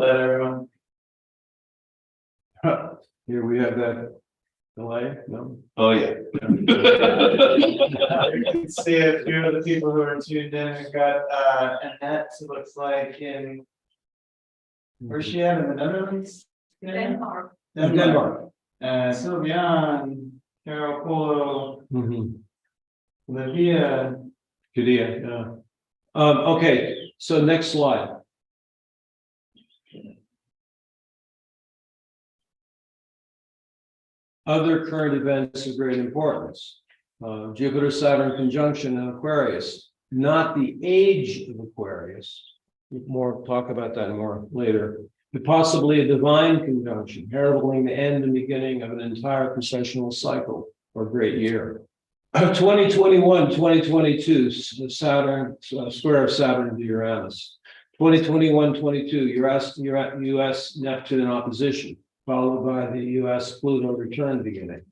Let everyone. Here we have that delay, no? Oh, yeah. You can see a few of the people who are tuned in. We've got Annette, it looks like in, where's she at, in the Netherlands? Denmark. Denmark. Sylvian, Carol Polo, Livia. Judea, yeah. Okay, so next slide. Other current events of great importance. Jupiter-Saturn conjunction in Aquarius, not the age of Aquarius. More talk about that more later. But possibly a divine conjunction, heralding the end and beginning of an entire precessional cycle or great year. 2021, 2022, Saturn, square of Saturn to Uranus. 2021, 22, US Neptune in opposition, followed by the US Pluto return beginning.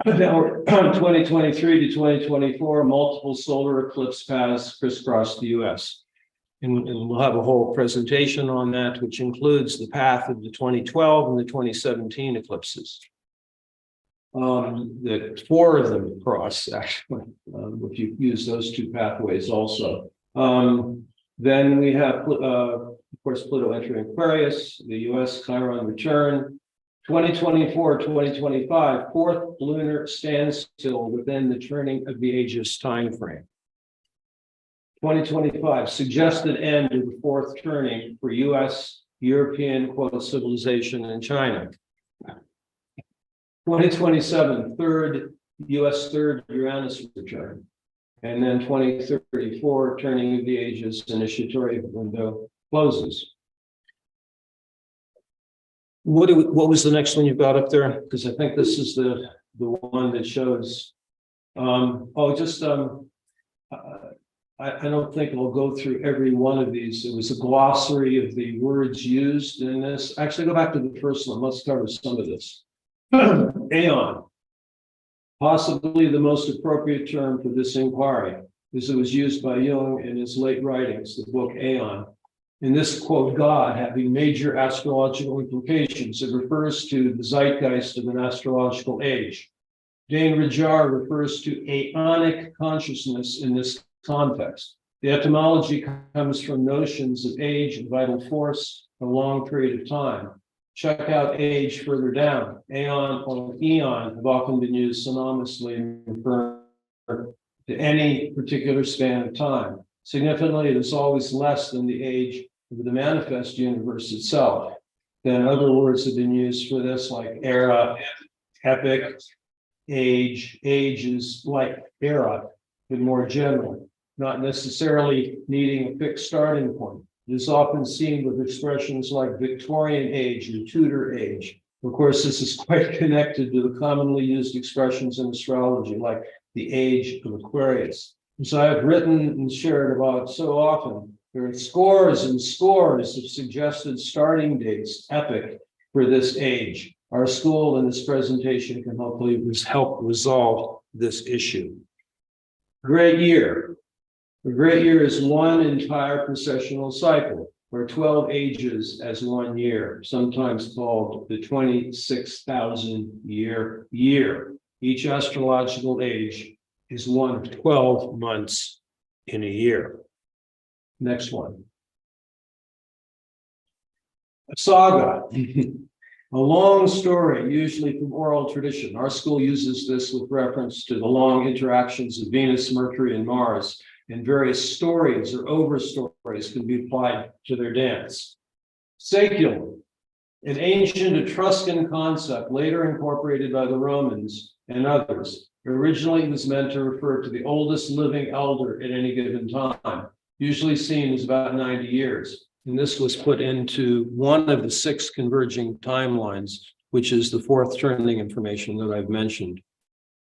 Now, 2023 to 2024, multiple solar eclipse paths crisscross the US. And we'll have a whole presentation on that, which includes the path of the 2012 and the 2017 eclipses. That 4 of them cross, actually, if you use those 2 pathways also. Then we have, of course, Pluto entering Aquarius, the US Chiron return. 2024, 2025, 4th lunar standstill within the turning of the ages time frame. 2025, suggested end of the 4th turning for US, European, quote, civilization in China. 2027, US 3rd Uranus return. And then 2034, turning of the ages, initiatory window closes. What was the next one you've got up there? Because I think this is the one that shows. I don't think I'll go through every one of these. It was a glossary of the words used in this. Actually, go back to the first one. Let's cover some of this. Aeon, possibly the most appropriate term for this inquiry, as it was used by Jung in his late writings, the book Aeon. In this quote, God having major astrological implications, it refers to the zeitgeist of an astrological age. Dane Rajar refers to aeonic consciousness in this context. The etymology comes from notions of age and vital force, a long period of time. Check out age further down. Aeon or eon have often been used synonymously in referring to any particular span of time. Significantly, it is always less than the age of the manifest universe itself. Then other words have been used for this, like era, epoch, age. Age is like era, but more general, not necessarily needing a fixed starting point. It is often seen with expressions like Victorian age or Tudor age. Of course, this is quite connected to the commonly used expressions in astrology, like the age of Aquarius. As I have written and shared about so often, there are scores and scores of suggested starting dates, epoch, for this age. Our school in this presentation can hopefully help resolve this issue. Great year. A great year is one entire precessional cycle, or 12 ages as 1 year, sometimes called the 26,000 year. Each astrological age is one of 12 months in a year. Next one. A saga, a long story, usually from oral tradition. Our school uses this with reference to the long interactions of Venus, Mercury, and Mars, and various stories or overstories can be applied to their dance. Saculum, an ancient Etruscan concept later incorporated by the Romans and others. Originally, it was meant to refer to the oldest living elder at any given time, usually seen as about 90 years. And this was put into one of the 6 converging timelines, which is the 4th turning information that I've mentioned.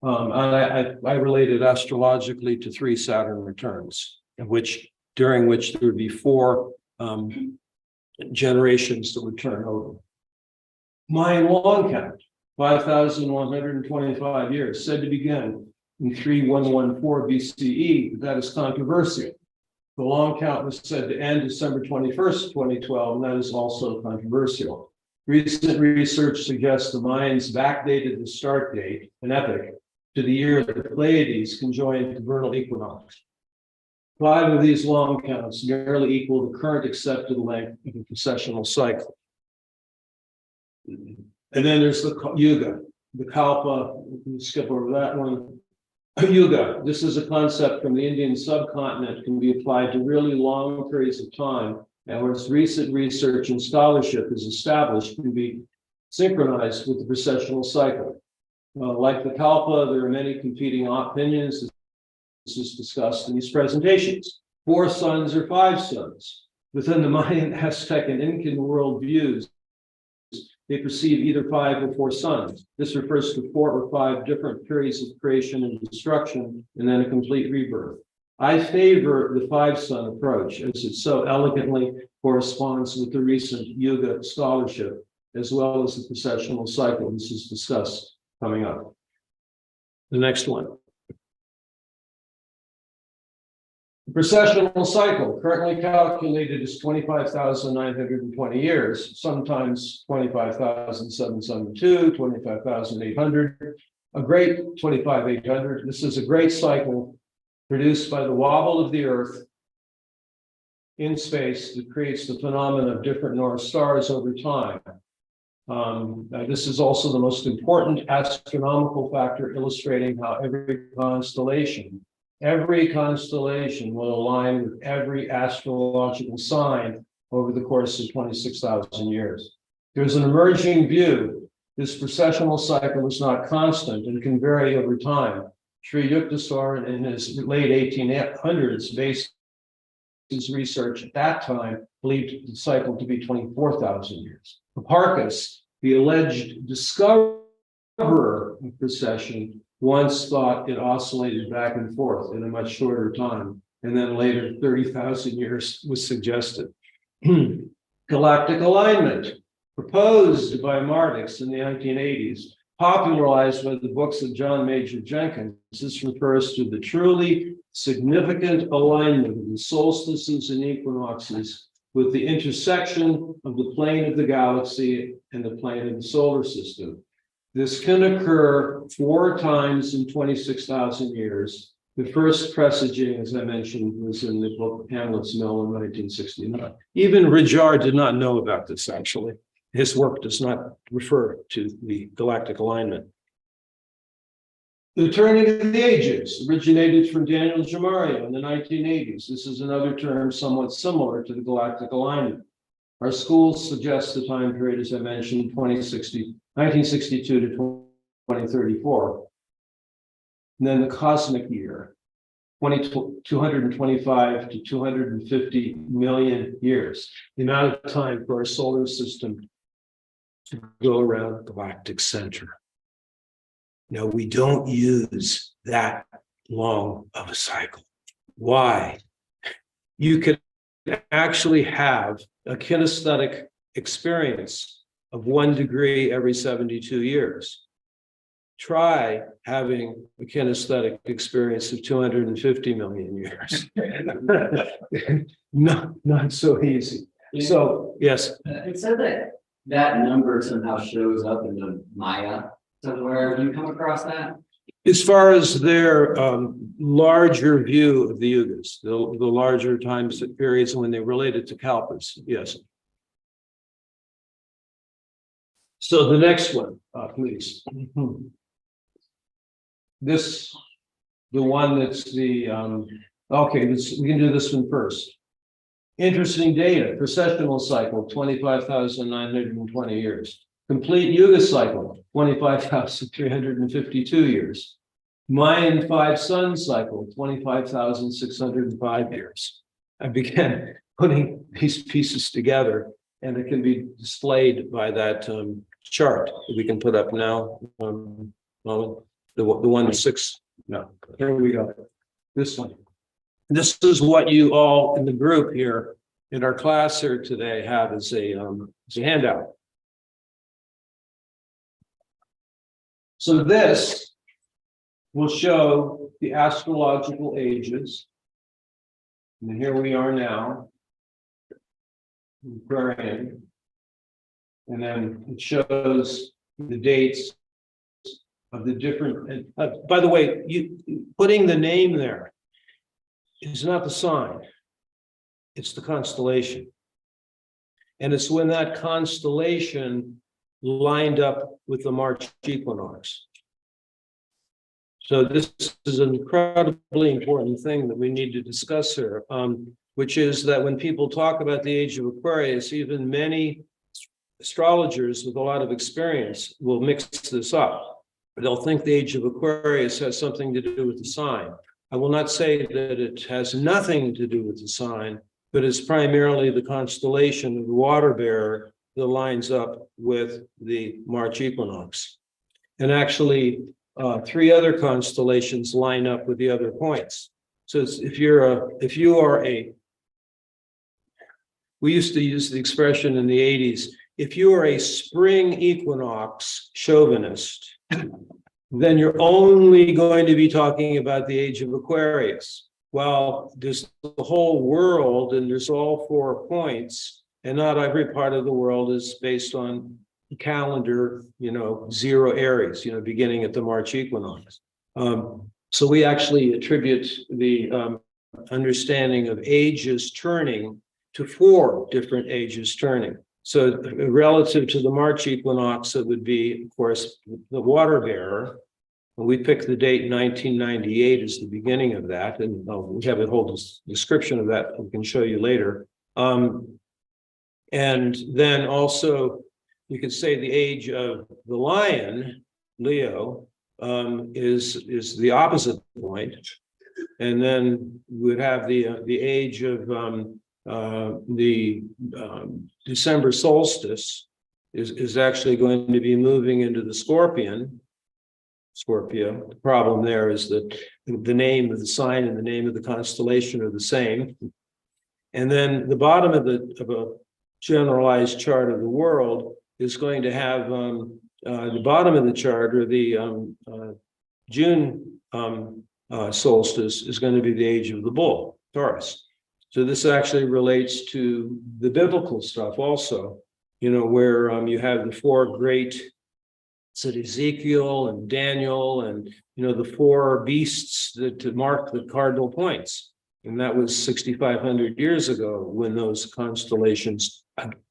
I related astrologically to 3 Saturn returns, during which there would be 4 generations that would turn over. Mayan long count, 5,125 years, said to begin in 3114 BCE, but that is controversial. The long count was said to end December 21st, 2012, and that is also controversial. Recent research suggests the Mayans backdated the start date, an epoch, to the year the Pleiades conjoined the vernal equinox. 5 of these long counts nearly equal the current accepted length of a precessional cycle. And then there's the Yuga, the Kalpa. We'll skip over that one. Yuga. This is a concept from the Indian subcontinent, can be applied to really long periods of time, and where its recent research and scholarship is established can be synchronized with the precessional cycle. Like the Kalpa, there are many competing opinions. This is discussed in these presentations. 4 suns or 5 suns. Within the Mayan, Aztec, and Incan worldviews, they perceive either 5 or 4 suns. This refers to 4 or 5 different periods of creation and destruction, and then a complete rebirth. I favor the 5-sun approach, as it so elegantly corresponds with the recent Yuga scholarship, as well as the precessional cycle. This is discussed coming up. The next one. The precessional cycle, currently calculated as 25,920 years, sometimes 25,772, 25,800, a great 25,800. This is a great cycle produced by the wobble of the Earth in space that creates the phenomenon of different North stars over time. This is also the most important astronomical factor illustrating how every constellation will align with every astrological sign over the course of 26,000 years. There's an emerging view. This precessional cycle is not constant and can vary over time. Sri Yukteswar, in his late 1800s, based his research at that time, believed the cycle to be 24,000 years. Hipparchus, the alleged discoverer of precession, once thought it oscillated back and forth in a much shorter time, and then later 30,000 years was suggested. Galactic alignment, proposed by Mardix in the 1980s, popularized by the books of John Major Jenkins. This refers to the truly significant alignment of the solstices and equinoxes with the intersection of the plane of the galaxy and the plane of the solar system. This can occur 4 times in 26,000 years. The first presaging, as I mentioned, was in the book Hamlet's Mill in 1969. Even Rijard did not know about this, actually. His work does not refer to the galactic alignment. The turning of the ages originated from Daniel Giamario in the 1980s. This is another term somewhat similar to the galactic alignment. Our schools suggest the time period, as I mentioned, 1962 to 2034. And then the cosmic year, 225 to 250 million years, the amount of time for our solar system to go around the galactic center. Now, we don't use that long of a cycle. Why? You can actually have a kinesthetic experience of 1 degree every 72 years. Try having a kinesthetic experience of 250 million years. Not so easy. So, yes. It said that number somehow shows up in the Maya somewhere. Have you come across that? As far as their larger view of the yugas, the larger times periods when they related to kalpas, yes. So the next one, please. This, the one that's the, okay, we can do this one first. Interesting data, precessional cycle, 25,920 years. Complete Yuga cycle, 25,352 years. Mayan 5-sun cycle, 25,605 years. I began putting these pieces together, and it can be displayed by that chart that we can put up now. The 1 to 6. No, here we go. This one. This is what you all in the group here in our class here today have as a handout. So this will show the astrological ages And here we are now. Aquarian. And then it shows the dates of the different, and by the way, you putting the name there is not the sign. It's the constellation. And it's when that constellation lined up with the March equinox. So this is an incredibly important thing that we need to discuss here, which is that when people talk about the age of Aquarius, even many astrologers with a lot of experience will mix this up. They'll think the age of Aquarius has something to do with the sign. I will not say that it has nothing to do with the sign, but it's primarily the constellation of the water bearer that lines up with the March equinox. And actually, 3 other constellations line up with the other points. So if you are we used to use the expression in the 80s, if you are a spring equinox chauvinist, then you're only going to be talking about the age of Aquarius. Well, there's the whole world and there's all 4 points, and not every part of the world is based on calendar, 0 Aries, beginning at the March equinox. So we actually attribute the understanding of ages turning to 4 different ages turning. So relative to the March equinox, it would be, of course, the water bearer. And we picked the date 1998 as the beginning of that. And we have a whole description of that we can show you later. And then also, you could say the age of the lion, Leo, is the opposite point. And then we would have the age of the December solstice is actually going to be moving into the Scorpio. The problem there is that the name of the sign and the name of the constellation are the same. And then the bottom of a generalized chart of the world is going to have the bottom of the chart, or the June solstice, is going to be the age of the bull, Taurus. So this actually relates to the biblical stuff also, where you have the 4 great, Ezekiel and Daniel, and the 4 beasts that mark the cardinal points. And that was 6,500 years ago when those constellations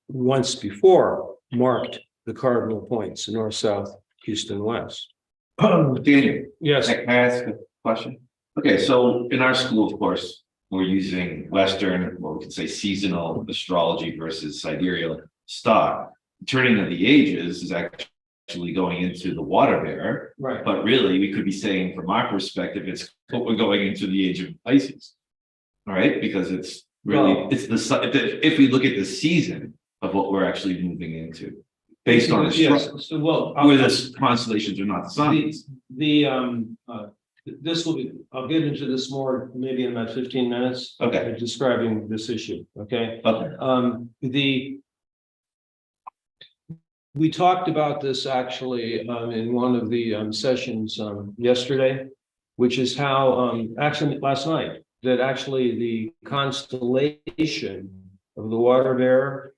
once before marked the cardinal points, north, south, east, and west. Daniel, Yes. can I ask a question? Okay, so in our school, of course, we're using Western, or we could say seasonal astrology versus sidereal star. Turning of the ages is actually going into the water bearer, Right. but really we could be saying from our perspective, we're going into the age of Pisces. All right, because it's really, if we look at the season of what we're actually moving into, based on the Yes. So, where the constellations are not the signs. This will be, I'll get into this more maybe in about 15 minutes. Okay. Describing this issue. Okay. Okay. We talked about this actually in one of the sessions yesterday, which is how actually last night, that actually the constellation of the water bearer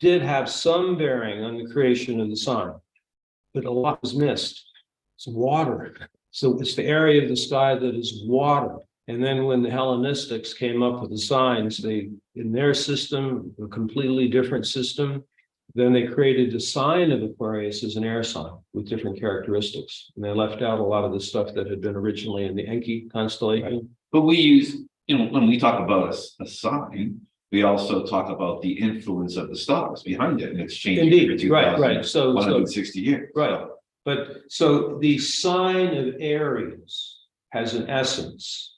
did have some bearing on the creation of the sign, but a lot was missed. It's water. So it's the area of the sky that is water. And then when the Hellenistics came up with the signs, in their system, a completely different system, then they created the sign of Aquarius as an air sign with different characteristics. And they left out a lot of the stuff that had been originally in the Enki constellation. Right. But we use, when we talk about a sign, we also talk about the influence of the stars behind it, and it's changing every 2,160 years. Right. But so the sign of Aries has an essence.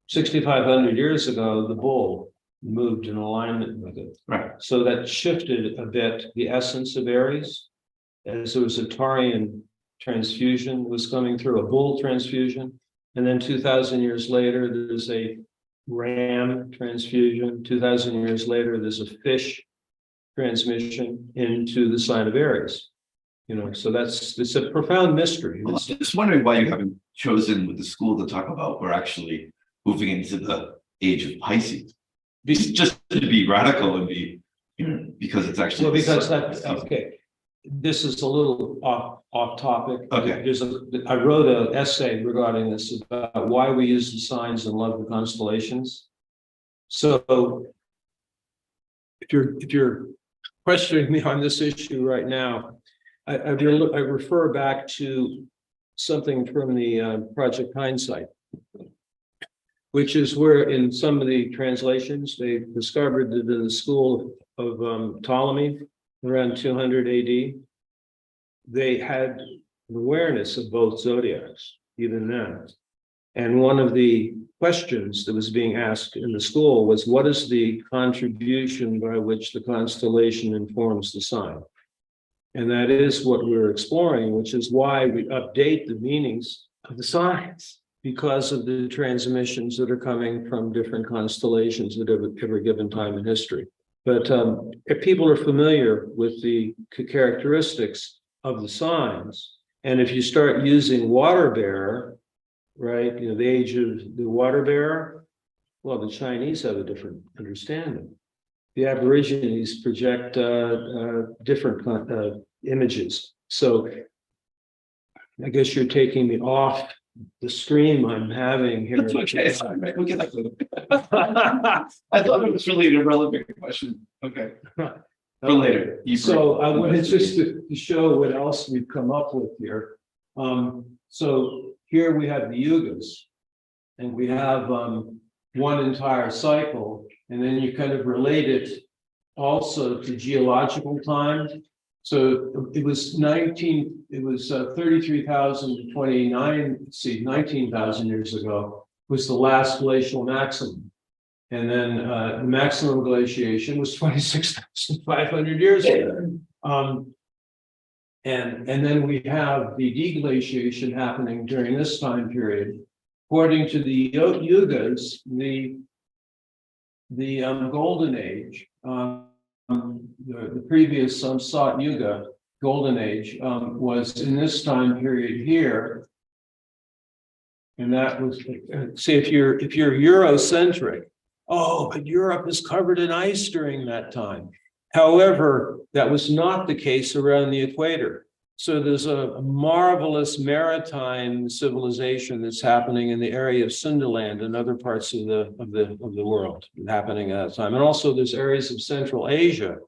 6,500 years ago, the bull moved in alignment with it. Right. So that shifted a bit the essence of Aries, as there was a Taurian transfusion was coming through, a bull transfusion. And then 2,000 years later, there's a ram transfusion. 2,000 years later, there's a fish transmission into the sign of Aries. So it's a profound mystery. Well, I'm just wondering why you haven't chosen with the school to talk about we're actually moving into the age of Pisces. Just to be radical and be, because it's actually. Well, because that, okay, this is a little off topic. Okay. I wrote an essay regarding this about why we use the signs and love the constellations. So if you're questioning me on this issue right now, I refer back to something from the Project Hindsight, which is where in some of the translations, they discovered that in the school of Ptolemy around 200 AD, they had an awareness of both zodiacs, even then. And one of the questions that was being asked in the school was, what is the contribution by which the constellation informs the sign? And that is what we're exploring, which is why we update the meanings of the signs, because of the transmissions that are coming from different constellations at every given time in history. But if people are familiar with the characteristics of the signs, and if you start using water bearer, right, you know, the age of the water bearer, well, the Chinese have a different understanding. The Aborigines project different images. So I guess you're taking me off the stream I'm having here. That's okay, sorry, right, we'll get that later. I thought it was really an irrelevant question. Okay. For later. So I wanted just to show what else we've come up with here. So here we have the yugas, and we have one entire cycle, and then you kind of relate it also to geological time. So it was 33,000 to 19,000 years ago was the last glacial maximum. And then the maximum glaciation was 26,500 years ago. And then we have the deglaciation happening during this time period. According to the yugas, the golden age, the previous Sat Yuga, golden age, was in this time period here. And that was, see, if you're Eurocentric, oh, but Europe is covered in ice during that time. However, that was not the case around the equator. So there's a marvelous maritime civilization that's happening in the area of Sundaland and other parts of the world happening at that time. And also there's areas of Central Asia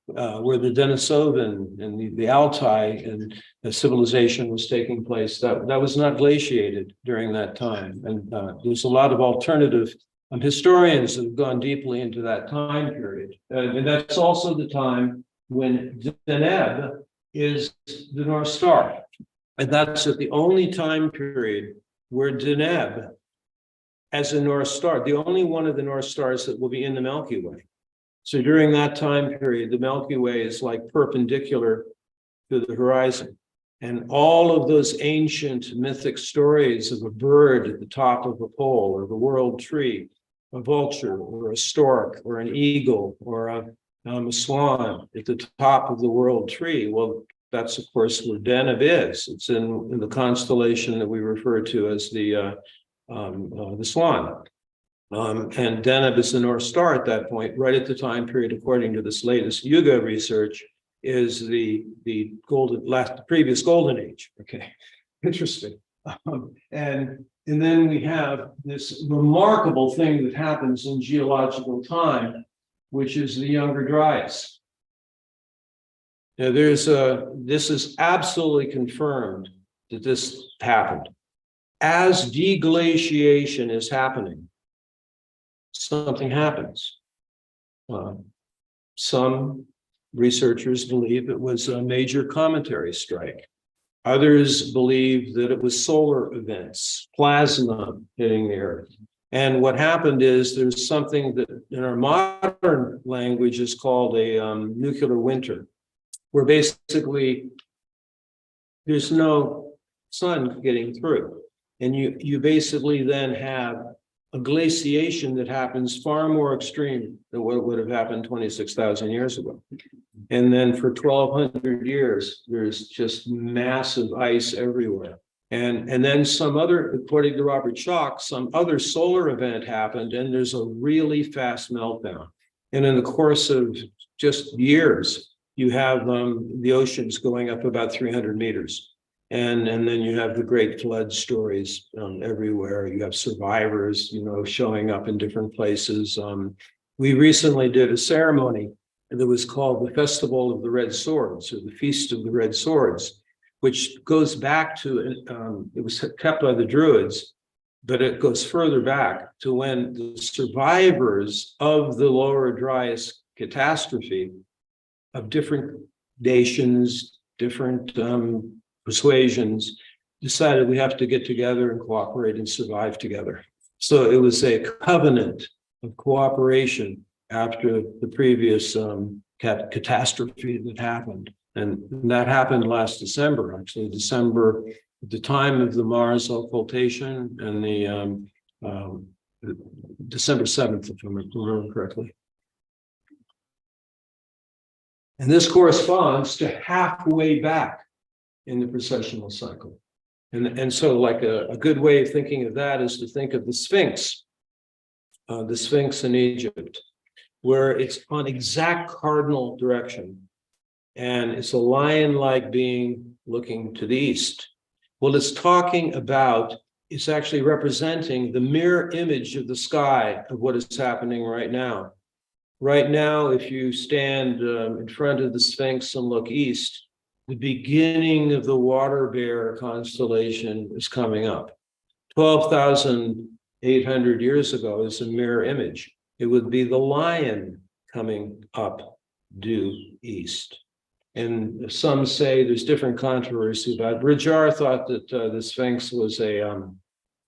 where the Denisovan and the Altai and the civilization was taking place. That was not glaciated during that time. And there's a lot of alternative historians have gone deeply into that time period. And that's also the time when Deneb is the North Star. And that's the only time period where Deneb as a North Star, the only one of the North Stars that will be in the Milky Way. So during that time period, the Milky Way is like perpendicular to the horizon. And all of those ancient mythic stories of a bird at the top of a pole, or the world tree, a vulture, or a stork, or an eagle, or a swan at the top of the world tree. Well, that's of course where Deneb is. It's in the constellation that we refer to as the swan. And Deneb is the North Star at that point, right at the time period, according to this latest Yuga research, is the previous golden age. Okay, interesting. And then we have this remarkable thing that happens in geological time, which is the Younger Dryas. Now, this is absolutely confirmed that this happened. As deglaciation is happening, something happens. Some researchers believe it was a major cometary strike. Others believe that it was solar events, plasma hitting the Earth. And what happened is there's something that in our modern language is called a nuclear winter, where basically there's no sun getting through. And you basically then have a glaciation that happens far more extreme than what would have happened 26,000 years ago. And then for 1,200 years, there's just massive ice everywhere. And then some other, according to Robert Schoch, some other solar event happened, and there's a really fast meltdown. And in the course of just years, you have the oceans going up about 300 meters. And then you have the great flood stories everywhere. You have survivors, showing up in different places. We recently did a ceremony that was called the Festival of the Red Swords, or the Feast of the Red Swords, which goes back to, it was kept by the Druids, but it goes further back to when the survivors of the Lower Dryas catastrophe of different nations, different persuasions, decided we have to get together and cooperate and survive together. So it was a covenant of cooperation after the previous catastrophe that happened. And that happened last December, actually, December, at the time of the Mars occultation, and the December 7th, if I remember correctly. And this corresponds to halfway back in the precessional cycle. And so like a good way of thinking of that is to think of the Sphinx in Egypt, where it's on exact cardinal direction. And it's a lion-like being looking to the east. Well, it's talking about, it's actually representing the mirror image of the sky of what is happening right now. Right now, if you stand in front of the Sphinx and look east, the beginning of the water bear constellation is coming up. 12,800 years ago is a mirror image. It would be the lion coming up due east. And some say there's different controversy about it. Bridjar thought that the Sphinx was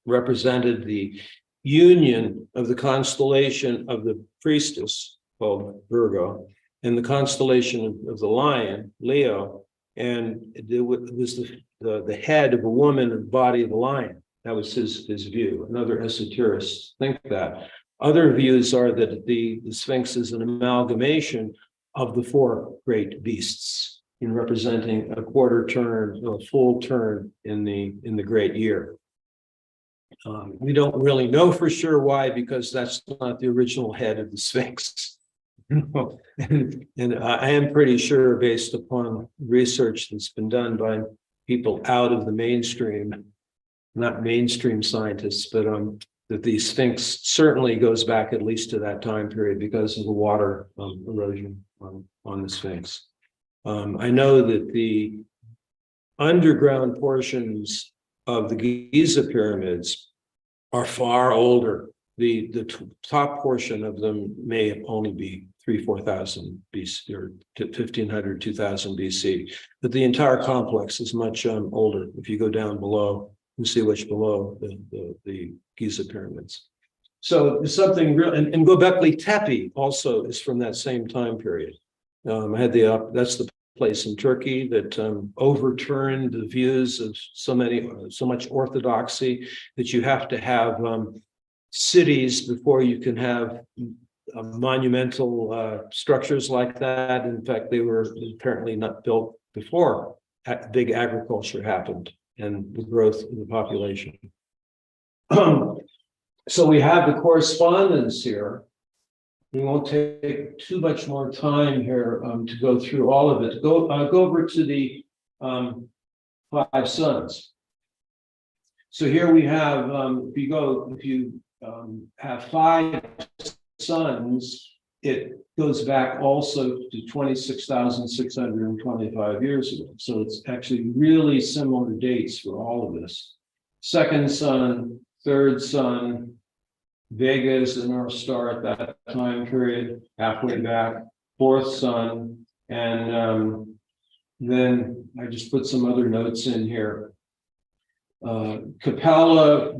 represented the union of the constellation of the priestess, called Virgo, and the constellation of the lion, Leo, and it was the head of a woman and body of a lion. That was his view. And other esoterists think that. Other views are that the Sphinx is an amalgamation of the four great beasts, in representing a quarter turn, a full turn in the great year. We don't really know for sure why, because that's not the original head of the Sphinx. and I am pretty sure, based upon research that's been done by people out of the mainstream, not mainstream scientists, but that the Sphinx certainly goes back at least to that time period because of the water erosion on the Sphinx. I know that the underground portions of the Giza pyramids are far older. The top portion of them may only be 3,000-4,000 BC, or 1,500, 2,000 BC, but the entire complex is much older. If you go down below and see what's below the Giza pyramids. So there's something real, and Göbekli Tepe also is from that same time period. I had that's the place in Turkey that overturned the views of so much orthodoxy that you have to have cities before you can have monumental structures like that. In fact, they were apparently not built before big agriculture happened and the growth of the population. So we have the correspondence here. We won't take too much more time here to go through all of it. Go over to the 5 suns. So here we have, if you have 5 suns, it goes back also to 26,625 years ago. So it's actually really similar dates for all of this. 2nd sun, 3rd sun, Vega is the North Star at that time period, halfway back, 4th sun, and then I just put some other notes in here. Capella,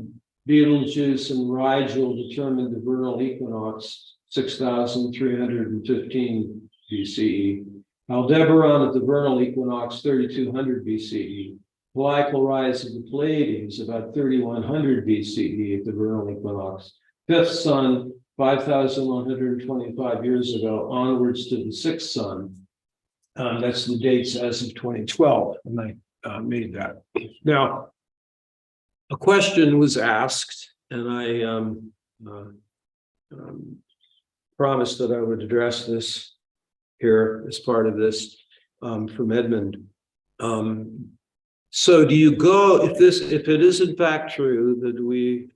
Betelgeuse, and Rigel determined the vernal equinox 6,315 BCE. Aldebaran at the vernal equinox 3,200 BCE. Polycal rise of the Pleiades about 3,100 BCE at the vernal equinox. 5th sun, 5,125 years ago, onwards to the 6th sun. That's the dates as of 2012, and I made that. Now, A question was asked, and I promised that I would address this here as part of this from Edmund. So do you go, if it is in fact true that we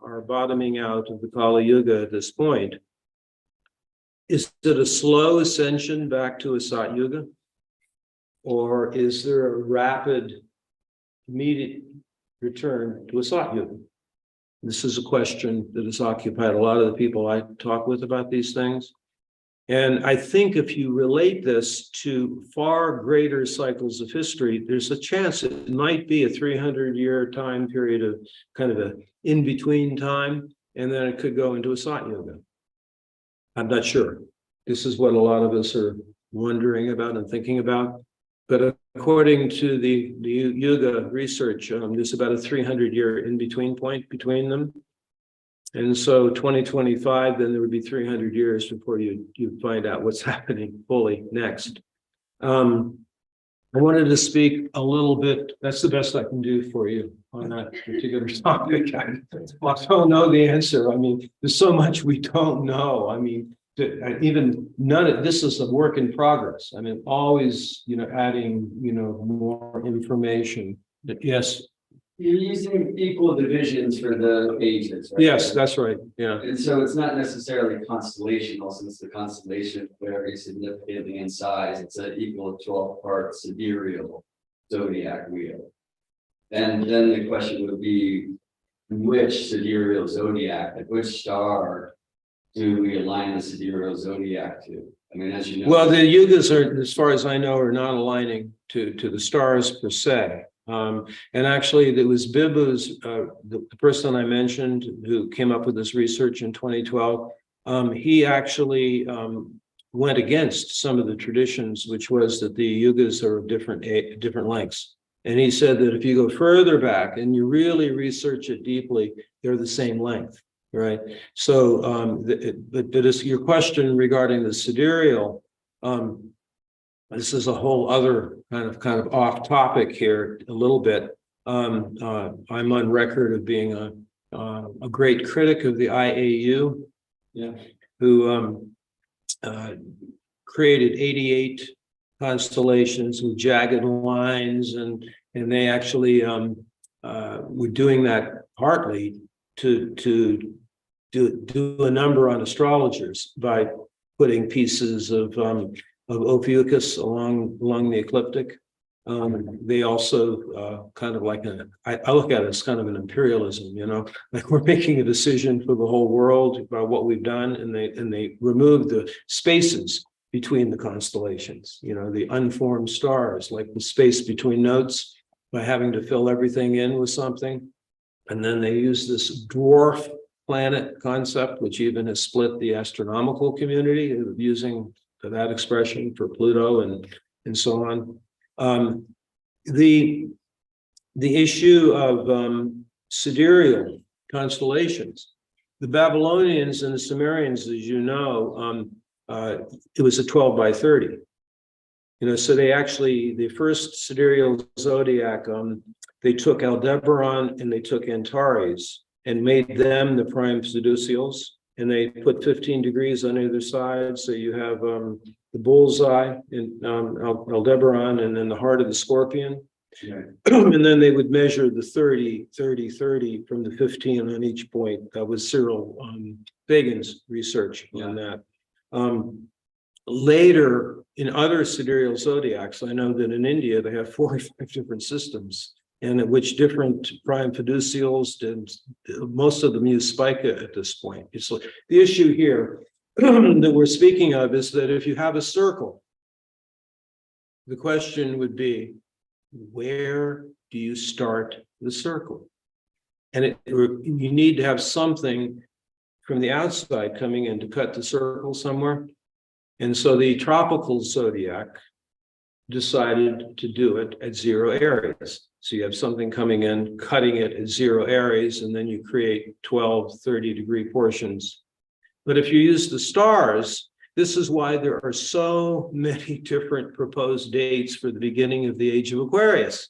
are bottoming out of the Kali Yuga at this point, is it a slow ascension back to a Sat Yuga? Or is there a rapid, immediate return to a Sat Yuga? This is a question that has occupied a lot of the people I talk with about these things. And I think if you relate this to far greater cycles of history, there's a chance it might be a 300-year time period of kind of an in-between time, and then it could go into a Sat Yuga. I'm not sure. This is what a lot of us are wondering about and thinking about. But according to the Yuga research, there's about a 300-year in-between point between them. And so 2025, then there would be 300 years before you find out what's happening fully next. I wanted to speak a little bit, that's the best I can do for you on that particular topic. I don't know the answer. I mean, there's so much we don't know. I mean, even none of this is a work in progress. I mean, always, adding, more information. Yes. You're using equal divisions for the ages, right? Yes, that's right. Yeah. And so it's not necessarily constellational, since the constellation varies significantly in size. It's an equal 12-part sidereal zodiac wheel. And then the question would be, which sidereal zodiac, like which star do we align the sidereal zodiac to? I mean, as you know. Well, the yugas are, as far as I know, are not aligning to the stars per se. And actually, there was Bibu's, the person I mentioned who came up with this research in 2012. He actually went against some of the traditions, which was that the yugas are of different lengths. And he said that if you go further back and you really research it deeply, they're the same length, right? So, but as your question regarding the sidereal, this is a whole other kind of off topic here a little bit. I'm on record of being a great critic of the IAU, who created 88 constellations with jagged lines, and they actually were doing that partly to do a number on astrologers by putting pieces of Ophiuchus along the ecliptic. They also kind of like I look at it as kind of an imperialism, like we're making a decision for the whole world about what we've done, and they remove the spaces between the constellations, the unformed stars, like the space between notes, by having to fill everything in with something. And then they use this dwarf planet concept, which even has split the astronomical community, using that expression for Pluto and so on. The issue of sidereal constellations, the Babylonians and the Sumerians, as you know, it was a 12 by 30. So they actually, the first sidereal zodiac, they took Aldebaran and they took Antares and made them the prime fiducials. And they put 15 degrees on either side. So you have the bullseye in Aldebaran, and then the heart of the scorpion. Yeah. And then they would measure the 30, 30, 30 from the 15 on each point. That was Cyril Fagan's research on that. Later, in other sidereal zodiacs, I know that in India, they have 4 or 5 different systems, and at which different prime fiducials, and most of them use Spica at this point. It's like, the issue here that we're speaking of is that if you have a circle, the question would be, where do you start the circle? And you need to have something from the outside coming in to cut the circle somewhere. And so the tropical zodiac decided to do it at 0 Aries. So you have something coming in, cutting it at 0 Aries, and then you create 12, 30-degree portions. But if you use the stars, this is why there are so many different proposed dates for the beginning of the age of Aquarius.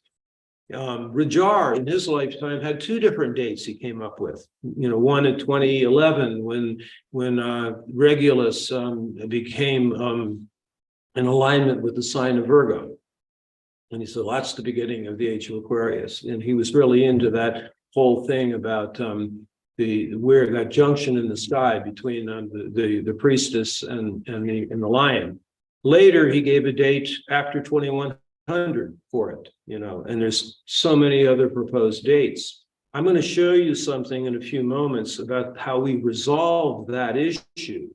Rajar in his lifetime had two different dates he came up with. One in 2011 when Regulus became in alignment with the sign of Virgo. And he said, well, that's the beginning of the age of Aquarius. And he was really into that whole thing about where that junction in the sky between the priestess and the lion. Later, he gave a date after 2100 for it, and there's so many other proposed dates. I'm going to show you something in a few moments about how we resolve that issue.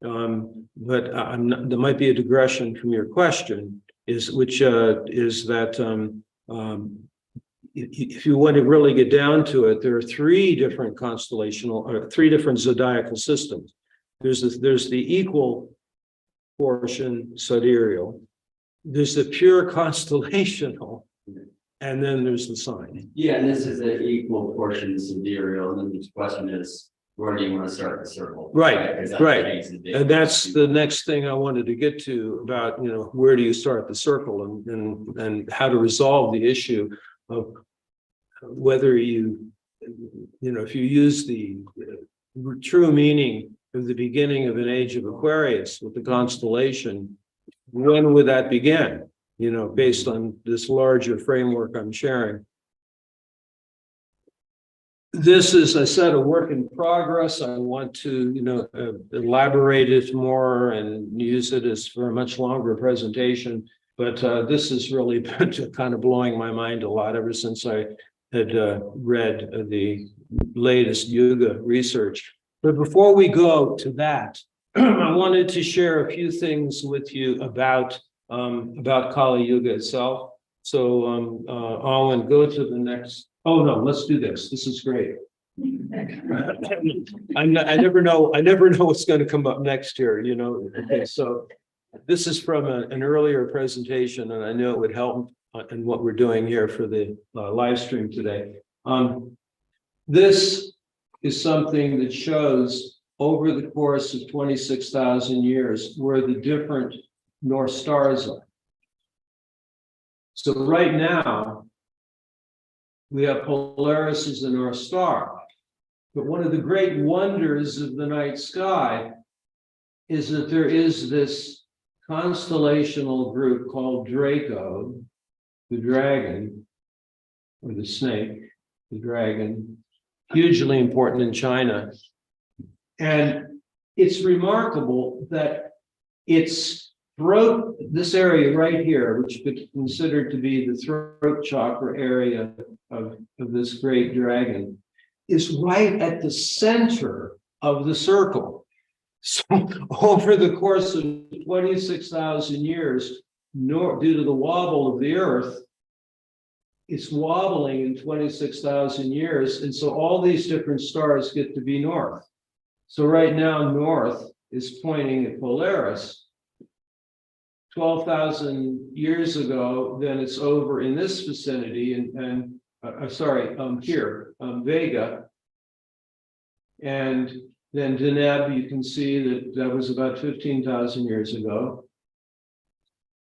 But there might be a digression from your question, is that if you want to really get down to it, there are three different zodiacal systems. There's the equal portion sidereal, there's the pure constellational, and then there's the sign. Yeah, and this is the equal portion sidereal, and then the question is, where do you want to start the circle? Right. And that's date. the next thing I wanted to get to about, where do you start the circle and how to resolve the issue of whether if you use the true meaning of the beginning of an age of Aquarius with the constellation, when would that begin? Based on this larger framework I'm sharing. This is, I said, a work in progress. I want to, elaborate it more and use it as for a much longer presentation. But this has really been kind of blowing my mind a lot ever since I had read the latest yoga research. But before we go to that, I wanted to share a few things with you about Kali Yuga itself. So Alwyn, go to the next. Oh no, let's do this. This is great. I never know what's going to come up next here. Okay, so this is from an earlier presentation, and I know it would help in what we're doing here for the live stream today. This is something that shows over the course of 26,000 years where the different North Stars are. So right now, we have Polaris as the North Star. But one of the great wonders of the night sky is that there is this constellational group called Draco, the dragon, or the snake, the dragon, hugely important in China. And it's remarkable that its throat, this area right here, which could be considered to be the throat chakra area of this great dragon, is right at the center of the circle. So over the course of 26,000 years, due to the wobble of the Earth, it's wobbling in 26,000 years. And so all these different stars get to be north. So right now, north is pointing at Polaris. 12,000 years ago, then it's over in this vicinity, here, Vega. And then Deneb, you can see that was about 15,000 years ago.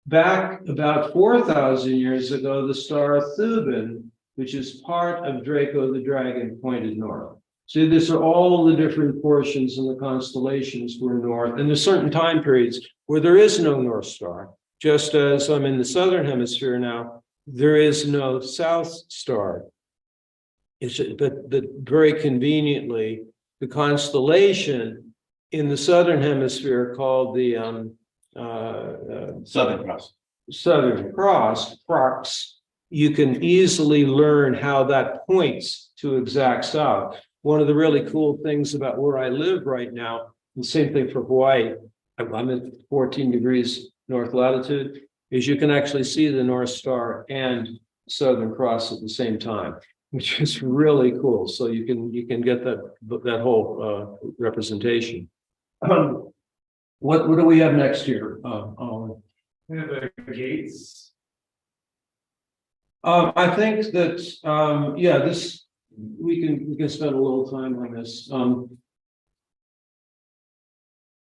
Back about 4,000 years ago, the star Thuban, which is part of Draco the Dragon, pointed north. See, these are all the different portions in the constellations were north. And there's certain time periods where there is no North Star. Just as I'm in the southern hemisphere now, there is no South Star. But very conveniently, the constellation in the southern hemisphere called the Southern Cross, Crox, you can easily learn how that points to exact south. One of the really cool things about where I live right now, the same thing for Hawaii, I'm at 14 degrees north latitude, is you can actually see the North Star and Southern Cross at the same time, which is really cool. So you can get that whole representation. What do we have next here? We have the gates. I think that this we can spend a little time on this.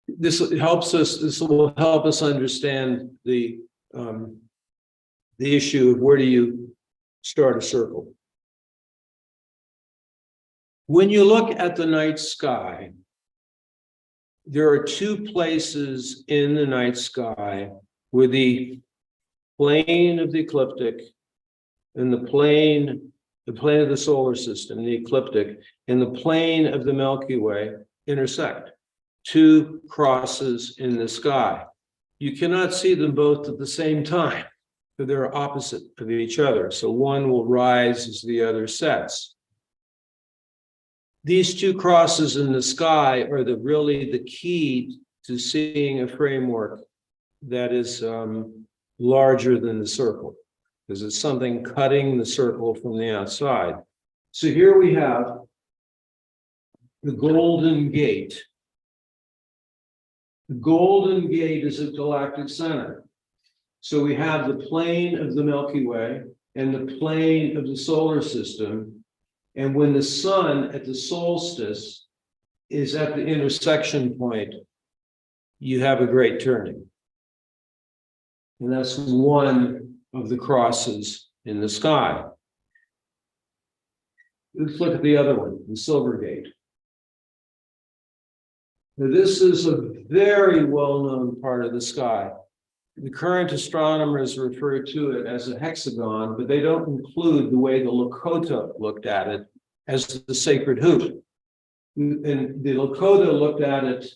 This helps us. This will help us understand the issue of where do you start a circle. When you look at the night sky, there are two places in the night sky where the plane of the ecliptic and the plane of the solar system, the ecliptic, and the plane of the Milky Way intersect. Two crosses in the sky. You cannot see them both at the same time, but they're opposite of each other. So one will rise as the other sets. These two crosses in the sky are really the key to seeing a framework that is larger than the circle, because it's something cutting the circle from the outside. So here we have the Golden Gate. The Golden Gate is a galactic center. So we have the plane of the Milky Way and the plane of the solar system. And when the sun at the solstice is at the intersection point, you have a great turning. And that's one of the crosses in the sky. Let's look at the other one, the Silver Gate. Now, this is a very well-known part of the sky. The current astronomers refer to it as a hexagon, but they don't include the way the Lakota looked at it as the sacred hoop. And the Lakota looked at it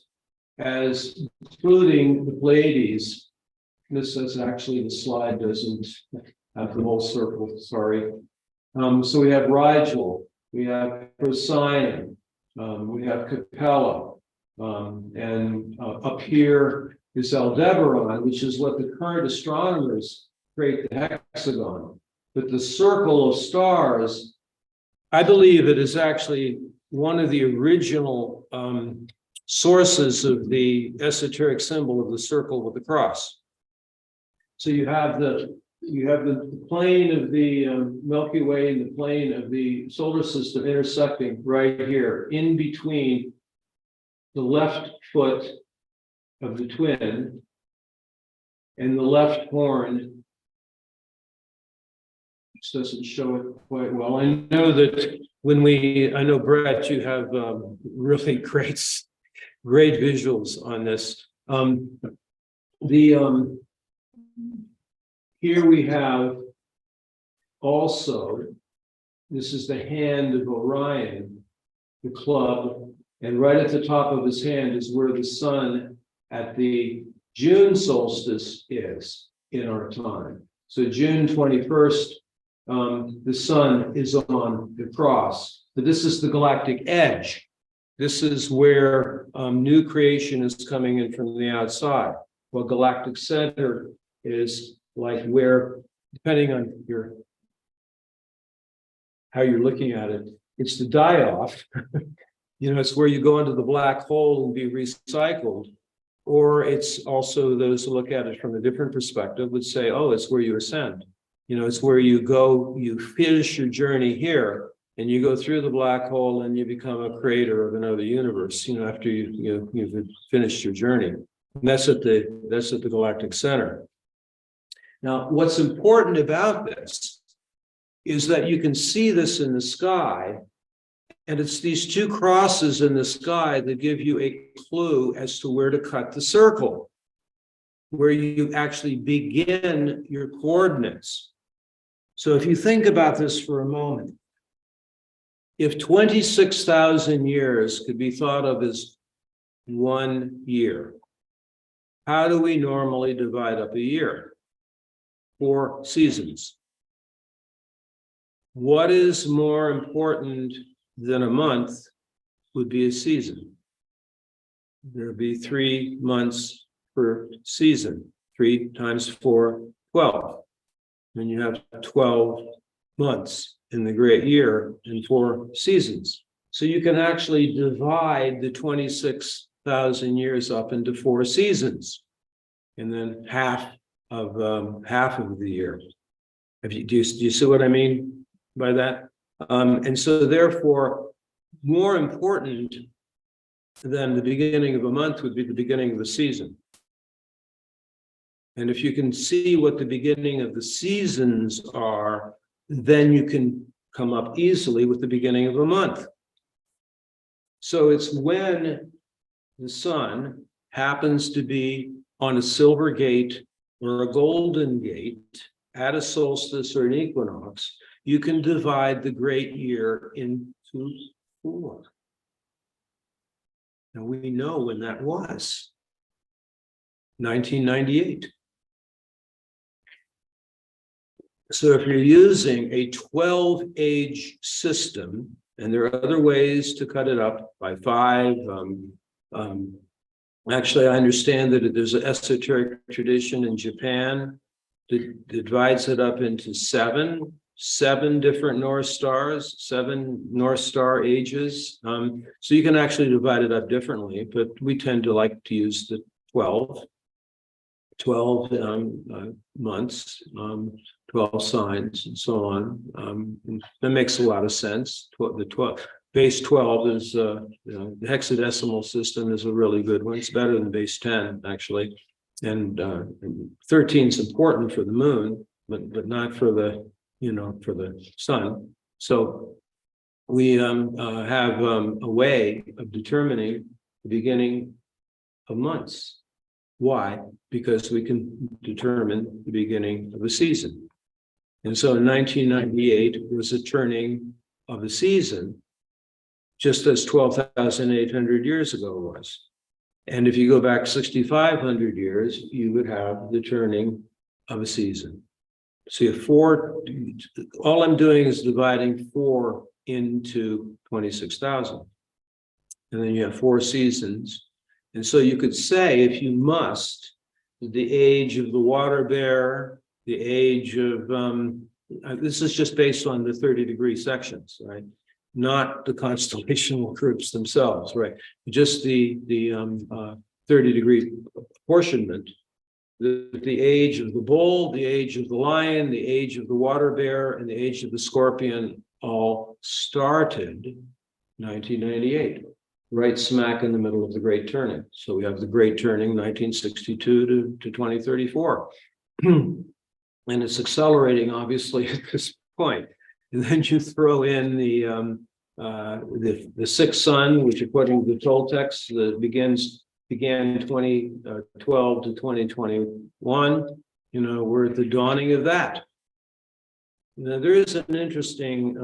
as including the Pleiades. This is actually, the slide doesn't have the whole circle, sorry. So we have Rigel, we have Procyon, we have Capella, and up here is Aldebaran, which is what the current astronomers create the hexagon. But the circle of stars, I believe it is actually one of the original sources of the esoteric symbol of the circle with the cross. So you have the plane of the Milky Way and the plane of the solar system intersecting right here in between the left foot of the twin and the left horn, which doesn't show it quite well. I know that I know Brett, you have really great visuals on this. Here we have also, this is the hand of Orion, the club, and right at the top of his hand is where the sun at the June solstice is in our time. So June 21st, the sun is on the cross, but this is the galactic edge. This is where new creation is coming in from the outside. Well, galactic center is like where, depending on how you're looking at it, it's the die-off. It's where you go into the black hole and be recycled. Or it's also those who look at it from a different perspective would say, oh, it's where you ascend. It's where you go, you finish your journey here, and you go through the black hole and you become a creator of another universe, after you've finished your journey. And that's at the galactic center. Now, what's important about this is that you can see this in the sky, and it's these two crosses in the sky that give you a clue as to where to cut the circle, where you actually begin your coordinates. So if you think about this for a moment, if 26,000 years could be thought of as 1 year, how do we normally divide up a year? 4 seasons. What is more important than a month would be a season. There would be 3 months per season. 3 times 4, 12. And you have 12 months in the great year and 4 seasons. So you can actually divide the 26,000 years up into 4 seasons, and then half of the year. Do you see what I mean by that? And so therefore, more important than the beginning of a month would be the beginning of the season. And if you can see what the beginning of the seasons are, then you can come up easily with the beginning of a month. So it's when the sun happens to be on a silver gate or a golden gate at a solstice or an equinox, you can divide the great year into 4. And we know when that was. 1998. So if you're using a 12-age system, and there are other ways to cut it up by 5. Actually, I understand that there's an esoteric tradition in Japan that divides it up into 7 different North Stars, 7 North Star ages. So you can actually divide it up differently, but we tend to like to use the 12 months, 12 signs, and so on. That makes a lot of sense. The 12 base 12 is the hexadecimal system is a really good one. It's better than base 10 actually, and 13 is important for the moon, but not for the for the sun. So we have a way of determining the beginning of months. Why? Because we can determine the beginning of a season. And so in 1998 was a turning of a season, just as 12,800 years ago was. And if you go back 6,500 years, you would have the turning of a season. So you have 4, all I'm doing is dividing 4 into 26,000. And then you have 4 seasons. And so you could say, if you must, the age of the water bear, the age of, this is just based on the 30-degree sections, right? Not the constellational groups themselves, right? Just the 30-degree apportionment. The age of the bull, the age of the lion, the age of the water bear, and the age of the scorpion all started 1998, right smack in the middle of the Great Turning. So we have the Great Turning, 1962 to 2034. And it's accelerating, obviously, at this point. And then you throw in the 6th sun, which according to the Toltecs, began 2012 to 2021. We're at the dawning of that. Now, there is an interesting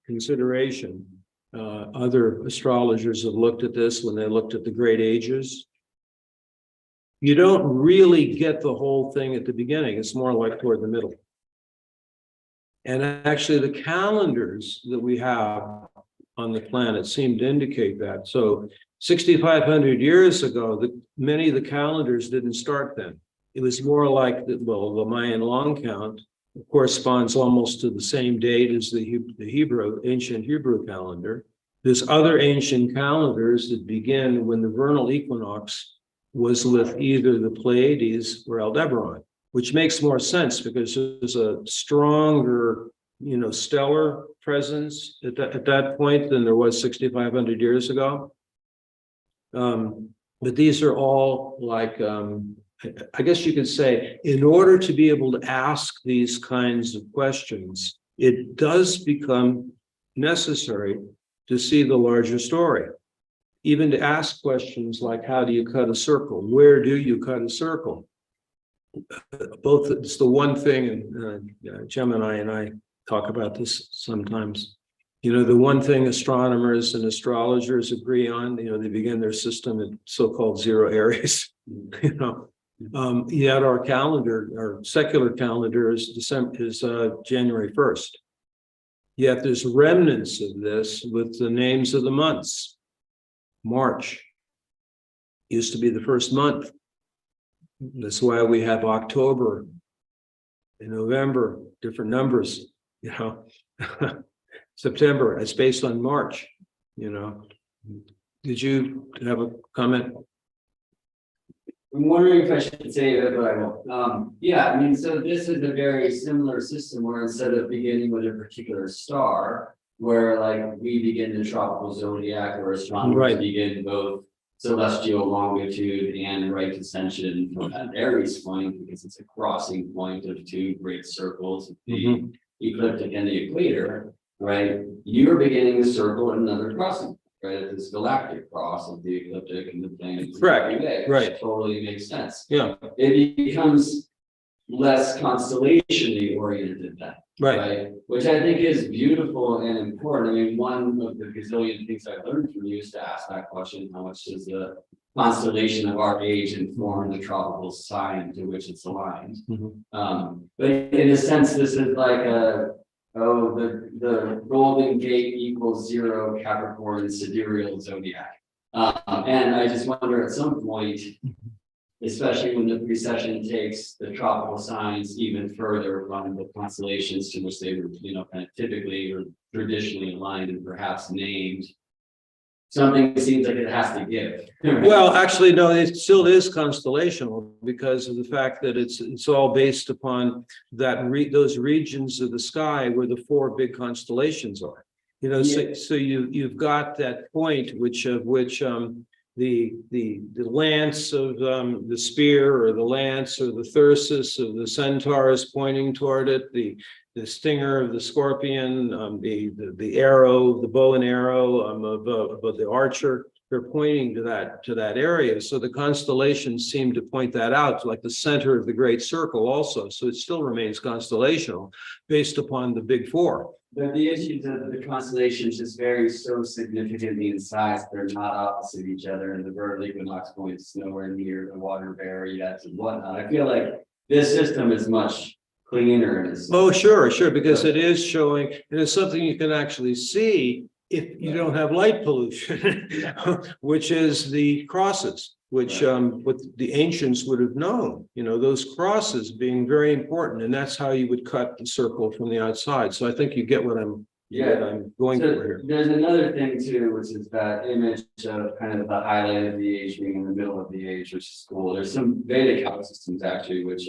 consideration. Other astrologers have looked at this when they looked at the great ages. You don't really get the whole thing at the beginning. It's more like toward the middle. And actually, the calendars that we have on the planet seem to indicate that. So 6,500 years ago, many of the calendars didn't start then. It was more like, the Mayan long count corresponds almost to the same date as the ancient Hebrew calendar. There's other ancient calendars that begin when the vernal equinox was with either the Pleiades or Aldebaran, which makes more sense because there's a stronger, stellar presence at that point than there was 6,500 years ago. But these are all like, I guess you could say, in order to be able to ask these kinds of questions, it does become necessary to see the larger story. Even to ask questions like, how do you cut a circle? Where do you cut a circle? Both, it's the one thing, and Gemini and I talk about this sometimes. The one thing astronomers and astrologers agree on, they begin their system at so-called 0 Aries, yet our calendar, our secular calendar is January 1st. Yet there's remnants of this with the names of the months. March used to be the first month. That's why we have October and November, different numbers, September, it's based on March, Did you have a comment? I'm wondering if I should say it, but I won't. Yeah, so this is a very similar system where instead of beginning with a particular star, where like we begin the tropical zodiac, or astronomers begin both celestial longitude and right ascension from that Aries point, because it's a crossing point of 2 great circles, the ecliptic and the equator, right? You're beginning to circle another crossing, right? At this galactic cross of the ecliptic and the planet. Correct, Which right. totally makes sense. Yeah, It becomes less constellationally oriented then. right. Which I think is beautiful and important. I mean, one of the gazillion things I learned from you is to ask that question: how much does the constellation of our age inform the tropical sign to which it's aligned? But in a sense, this is like the Golden Gate equals 0 Capricorn sidereal zodiac. And I just wonder at some point, especially when the precession takes the tropical signs even further from the constellations to which they were, kind of typically or traditionally aligned and perhaps named, something seems like it has to give. Well, actually, no, it still is constellational because of the fact that it's all based upon those regions of the sky where the 4 big constellations are. So you've got that point the lance of the spear, or the lance or the thyrsus of the centaur is pointing toward it, the stinger of the scorpion, the arrow, the bow and arrow of the archer, they're pointing to that area. So the constellations seem to point that out, like the center of the great circle also. So it still remains constellational based upon the big 4. But the issue that the constellations just vary so significantly in size, they're not opposite each other, and the vernal equinox points nowhere near the water barrier yet and whatnot. I feel like this system is much cleaner. Oh, sure, because it is showing, and it's something you can actually see if you don't have light pollution, which is the crosses, which what the ancients would have known, those crosses being very important, and that's how you would cut the circle from the outside. So I think you get what I'm going for here. There's another thing too, which is that image of kind of the highlight of the age being in the middle of the age, which is cool. There's some Vedic house systems actually, which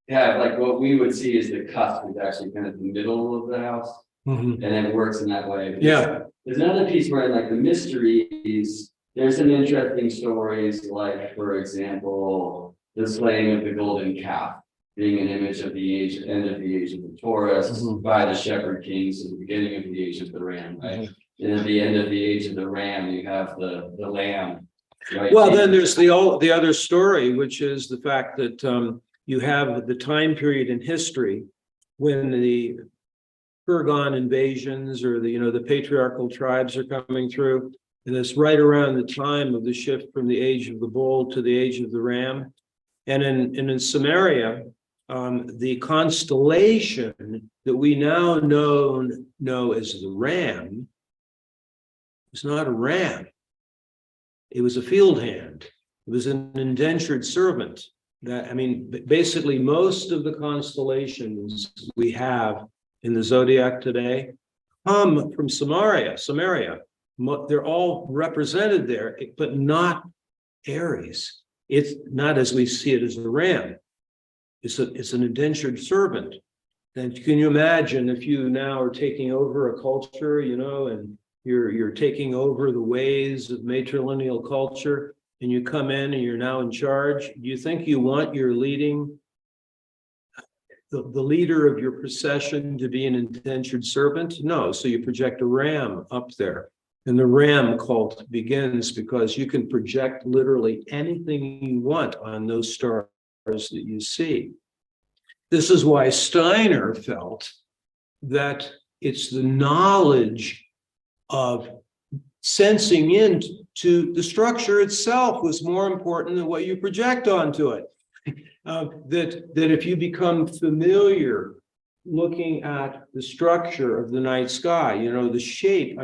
have like what we would see as the cusp is actually kind of the middle of the house. And it works in that way. Yeah. There's another piece where like the mysteries, there's some interesting stories, like for example, the slaying of the golden calf being an image of the end of the age of the Taurus by the shepherd kings at the beginning of the age of the ram, right? And at the end of the age of the ram, you have the lamb. Right? Well, then there's the other story, which is the fact that you have the time period in history when the Kurgan invasions or the patriarchal tribes are coming through, and it's right around the time of the shift from the age of the bull to the age of the ram. And in Samaria, the constellation that we now know as the ram was not a ram. It was a field hand. It was an indentured servant. Basically, most of the constellations we have in the zodiac today come from Samaria. They're all represented there, but not Aries. It's not as we see it as a ram. It's an indentured servant. And can you imagine if you now are taking over a culture, and you're taking over the ways of matrilineal culture, and you come in and you're now in charge? Do you think you want your the leader of your procession to be an indentured servant? No. So you project a ram up there. And the ram cult begins because you can project literally anything you want on those stars that you see. This is why Steiner felt that it's the knowledge of sensing into the structure itself was more important than what you project onto it. That if you become familiar looking at the structure of the night sky, the shape.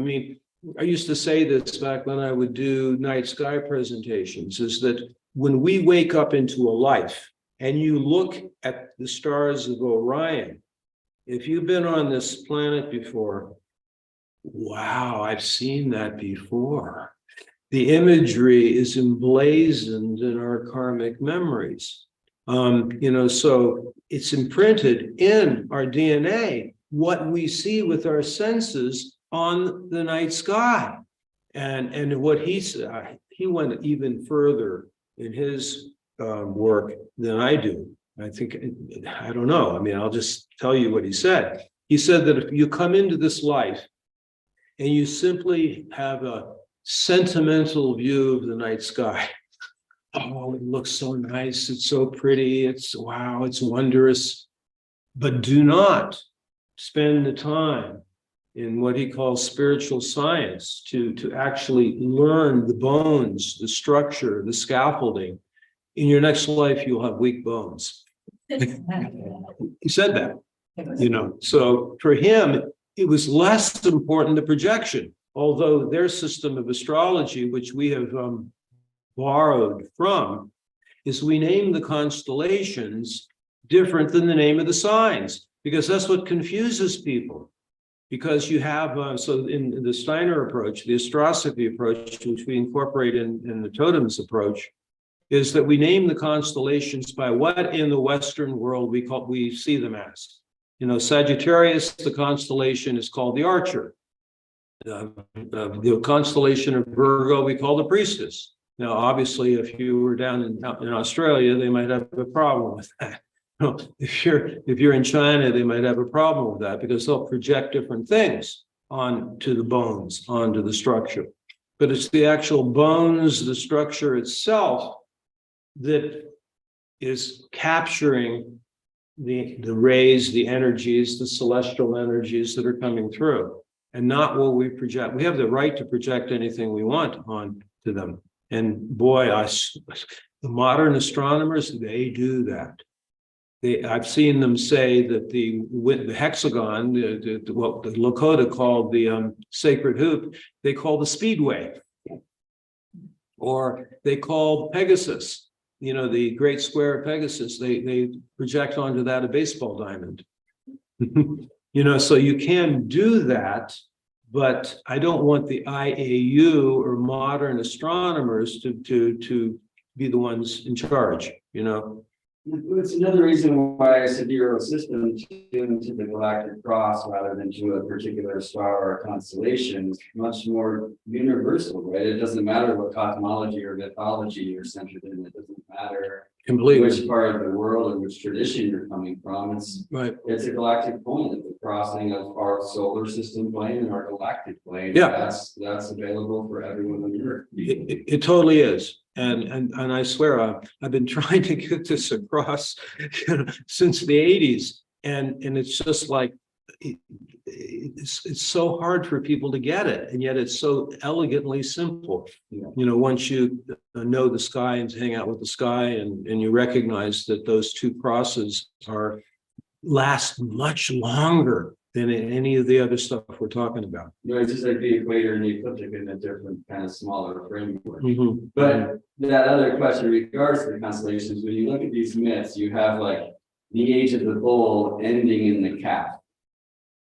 I used to say this back when I would do night sky presentations, is that when we wake up into a life and you look at the stars of Orion, if you've been on this planet before, wow, I've seen that before. The imagery is emblazoned in our karmic memories. So it's imprinted in our DNA, what we see with our senses on the night sky. And what he said, he went even further in his work than I do. I think, I don't know. I mean, I'll just tell you what he said. He said that if you come into this life and you simply have a sentimental view of the night sky, oh, it looks so nice, it's so pretty, it's wow, it's wondrous, but do not spend the time in what he calls spiritual science to actually learn the bones, the structure, the scaffolding. In your next life, you'll have weak bones. He said that, so for him, it was less important the projection, although their system of astrology, which we have borrowed from, is we name the constellations different than the name of the signs, because that's what confuses people. Because you have, so in the Steiner approach, the astrosophy approach, which we incorporate in the totems approach, is that we name the constellations by what in the Western world we see them as. Sagittarius, the constellation is called the Archer. The constellation of Virgo, we call the Priestess. Now, obviously, if you were down in Australia, they might have a problem with that. If you're in China, they might have a problem with that because they'll project different things onto the bones, onto the structure. But it's the actual bones, the structure itself, that is capturing the rays, the energies, the celestial energies that are coming through, and not what we project. We have the right to project anything we want onto them. And boy, the modern astronomers, they do that. I've seen them say that the hexagon, what the Lakota called the sacred hoop, they call the speedway, or they call Pegasus, the great square of Pegasus. They project onto that a baseball diamond. So you can do that, but I don't want the IAU or modern astronomers to be the ones in charge. It's another reason why a sidereal system tuned to the galactic cross rather than to a particular star or constellation is much more universal, right? It doesn't matter what cosmology or mythology you're centered in. It doesn't matter Completely. which part of the world or which tradition you're coming from. It's a galactic point at the crossing of our solar system plane and our galactic plane. Yeah, that's available for everyone on Earth. it totally is. And I swear I've been trying to get this across since the 80s, and it's just like it's so hard for people to get it, and yet it's so elegantly simple. Once you know the sky and hang out with the sky, and you recognize that those two crosses last much longer than any of the other stuff we're talking about. It's just like the equator and the ecliptic in a different kind of smaller framework. Mm-hmm. But that other question in regards to the constellations, when you look at these myths, you have like the age of the bull ending in the calf.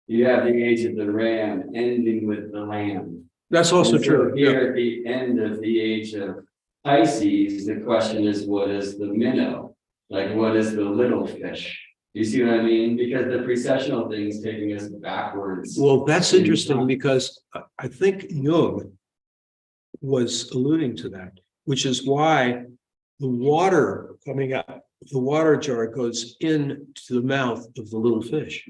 You have the age of the ram ending with the lamb. That's also true. Here at the end of the age of Pisces, the question is, what is the minnow? Like, what is the little fish? You see what I mean? Because the precessional thing is taking us backwards. Well, that's interesting because I think Jung was alluding to that, which is why the water coming out, the water jar goes into the mouth of the little fish.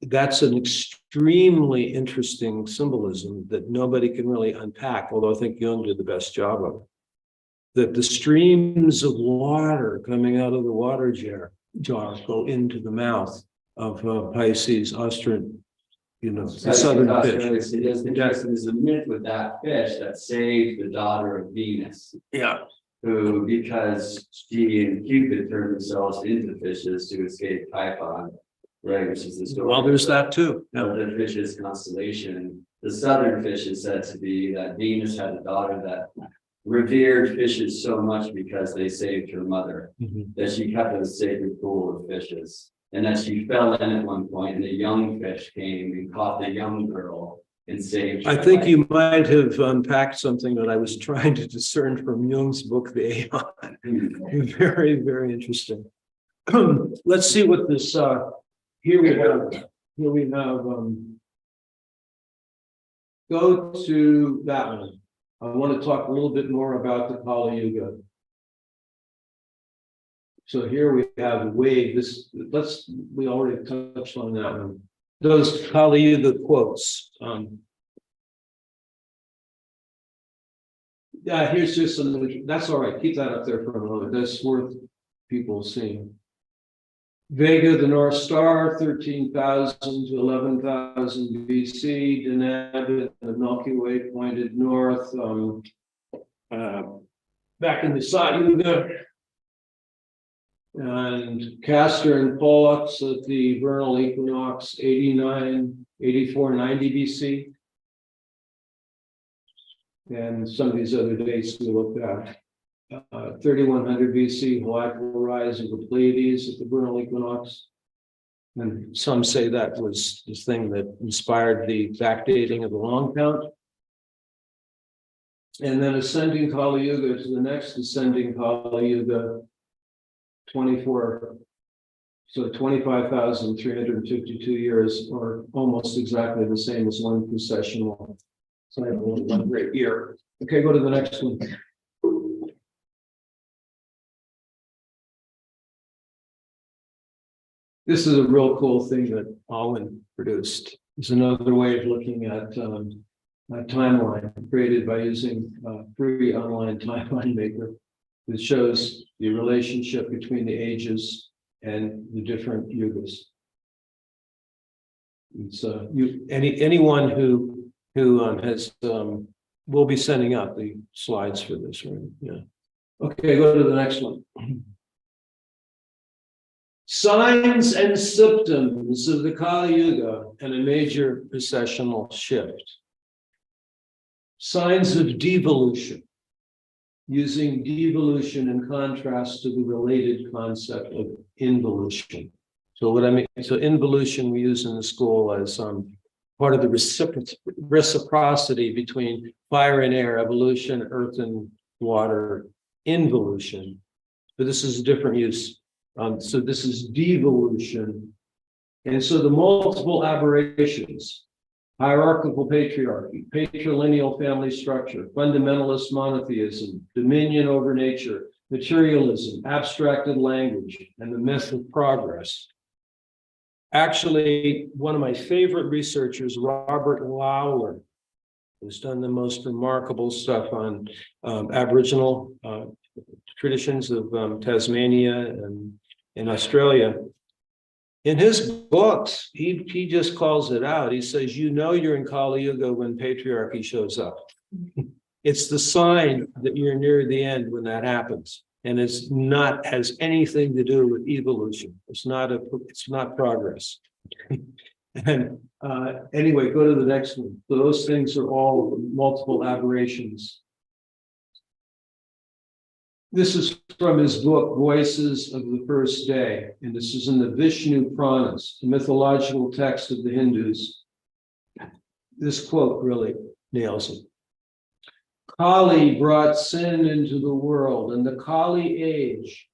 That's an extremely interesting symbolism that nobody can really unpack, although I think Jung did the best job of it. That the streams of water coming out of the water jar go into the mouth of Pisces, Austrian, the southern fish. There's a myth with that fish that saved the daughter of Venus. Yeah. Who, because she and Cupid turned themselves into fishes to escape Typhon, right? Which is the story. Well, there's that too. The fish's constellation. The southern fish is said to be that Venus had a daughter that revered fishes so much because they saved her mother, that she kept a sacred pool of fishes, and that she fell in at one point and the young fish came and caught the young girl and saved her. I think you might have unpacked something that I was trying to discern from Jung's book, The Aeon. Very, very interesting. Let's see what this, here we have, go to that one. I want to talk a little bit more about the Kali Yuga. So here we have wave, we already touched on that one. Those Kali Yuga quotes. Yeah, here's just some, that's all right, keep that up there for a moment, that's worth people seeing. Vega, the North Star, 13,000 to 11,000 BC. Deneb, the Milky Way pointed north. Back in the Satyuga. And Castor and Pollux at the vernal equinox, 8490 BC. And some of these other dates we looked at. 3100 BC, Hawaii rise of the Pleiades at the vernal equinox. And some say that was the thing that inspired the backdating of the long count. And then ascending Kali Yuga to the next ascending Kali Yuga, 25,352 years, or almost exactly the same as one precessional cycle in one great year. Okay, go to the next one. This is a real cool thing that Alwyn produced. It's another way of looking at a timeline created by using free online timeline maker. It shows the relationship between the ages and the different yugas. It's anyone who has will be sending out the slides for this one. Yeah. Okay, go to the next one. Signs and symptoms of the Kali Yuga and a major precessional shift. Signs of devolution, using devolution in contrast to the related concept of involution. So what I mean, so involution we use in the school as part of the reciprocity between fire and air, evolution, earth and water, involution. But this is a different use. So this is devolution. And so the multiple aberrations, hierarchical patriarchy, patrilineal family structure, fundamentalist monotheism, dominion over nature, materialism, abstracted language, and the myth of progress. Actually, one of my favorite researchers, Robert Lawler, who's done the most remarkable stuff on Aboriginal traditions of Tasmania and in Australia. In his books, he just calls it out. He says, you know you're in Kali Yuga when patriarchy shows up. It's the sign that you're near the end when that happens. And it's not has anything to do with evolution. It's not progress. And anyway, go to the next one. So those things are all multiple aberrations. This is from his book, Voices of the First Day. And this is in the Vishnu Puranas, the mythological text of the Hindus. This quote really nails it. Kali brought sin into the world, and the Kali age,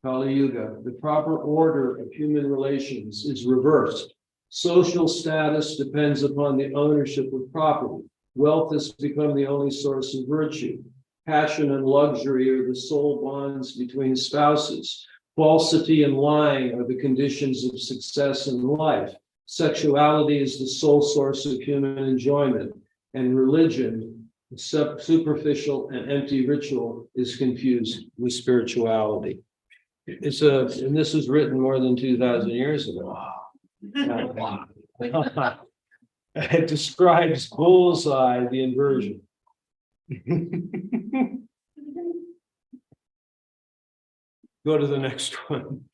Kali Yuga, the proper order of human relations is reversed. Social status depends upon the ownership of property. Wealth has become the only source of virtue. Passion and luxury are the sole bonds between spouses. Falsity and lying are the conditions of success in life. Sexuality is the sole source of human enjoyment, and religion, superficial and empty ritual, is confused with spirituality. And this was written more than 2,000 years ago. It describes bullseye, the inversion. Go to the next one.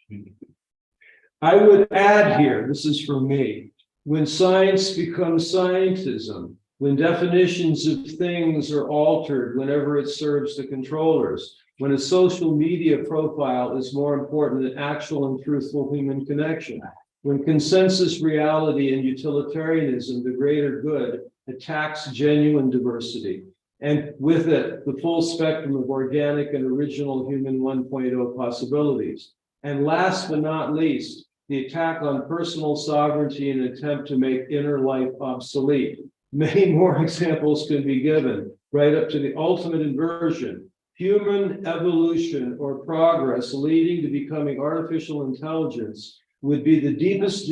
I would add here, this is for me, when science becomes scientism, when definitions of things are altered whenever it serves the controllers, when a social media profile is more important than actual and truthful human connection, when consensus reality and utilitarianism, the greater good, attacks genuine diversity, and with it, the full spectrum of organic and original human 1.0 possibilities. And last but not least, the attack on personal sovereignty and attempt to make inner life obsolete. Many more examples could be given, right up to the ultimate inversion, human evolution or progress leading to becoming artificial intelligence would be the deepest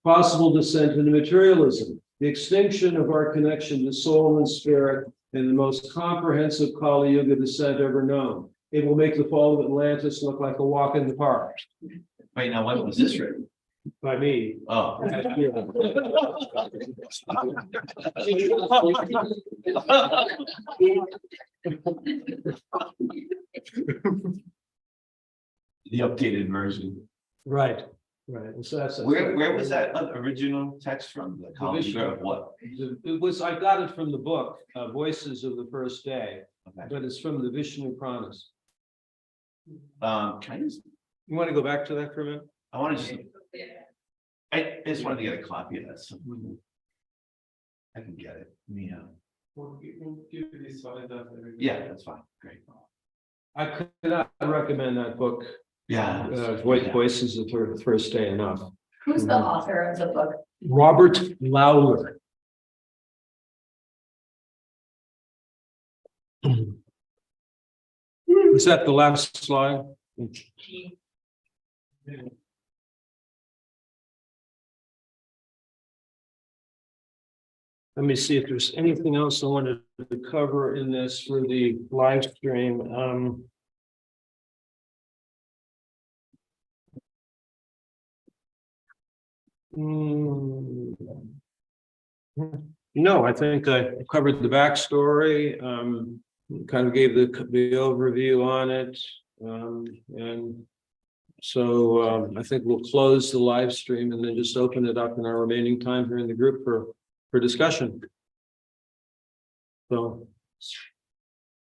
possible descent into materialism, the extinction of our connection to soul and spirit, and the most comprehensive Kali Yuga descent ever known. It will make the fall of Atlantis look like a walk in the park. Wait, now when was this written? By me. Oh. The updated version. Right, right. And so that's. Where was that original text from? The college of what? It was, I got it from the book, Voices of the First Day, Okay. but it's from the Vishnu Puranas. Can I just, You want to go back to that for a minute? I want to just, I just wanted to get a copy of that. So I can get it. Yeah. We'll give these slides up there. Yeah, that's fine. Great. I could not recommend that book, Yeah. Voices of the First Day enough. Who's the author of the book? Robert Lowler. Is that the last slide? Let me see if there's anything else I wanted to cover in this for the live stream. No, I think I covered the backstory, kind of gave the overview on it. And so I think we'll close the live stream and then just open it up in our remaining time here in the group for discussion. So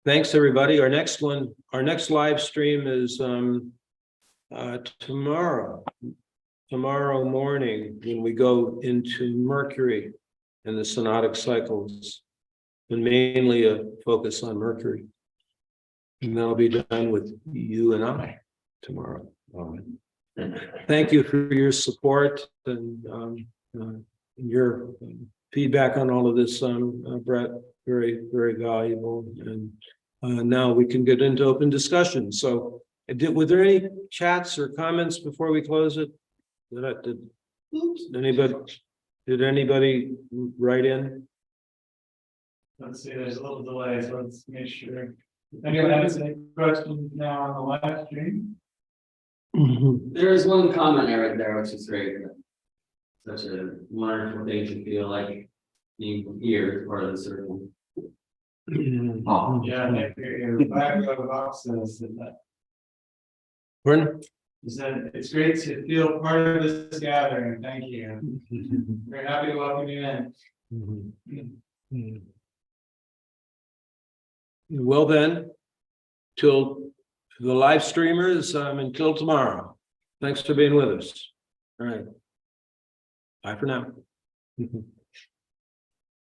thanks, everybody. Our next live stream is tomorrow morning when we go into Mercury and the synodic cycles, and mainly a focus on Mercury. And that'll be done with you and I tomorrow. Thank you for your support and your feedback on all of this, Brett. Very, very valuable. And now we can get into open discussion. So, were there any chats or comments before we close it? Did anybody write in? Let's see, there's a little delay, so let's make sure. Anyone has any questions now on the live stream? There is one comment right there, which is great. Such a wonderful thing to feel like being here as part of the circle. Oh, Yeah, Nick, your back row box says that. Pardon? You said it's great to feel part of this gathering. Thank you. We're happy to welcome you in. Well then, till the live streamers, until tomorrow. Thanks for being with us. All right. Bye for now.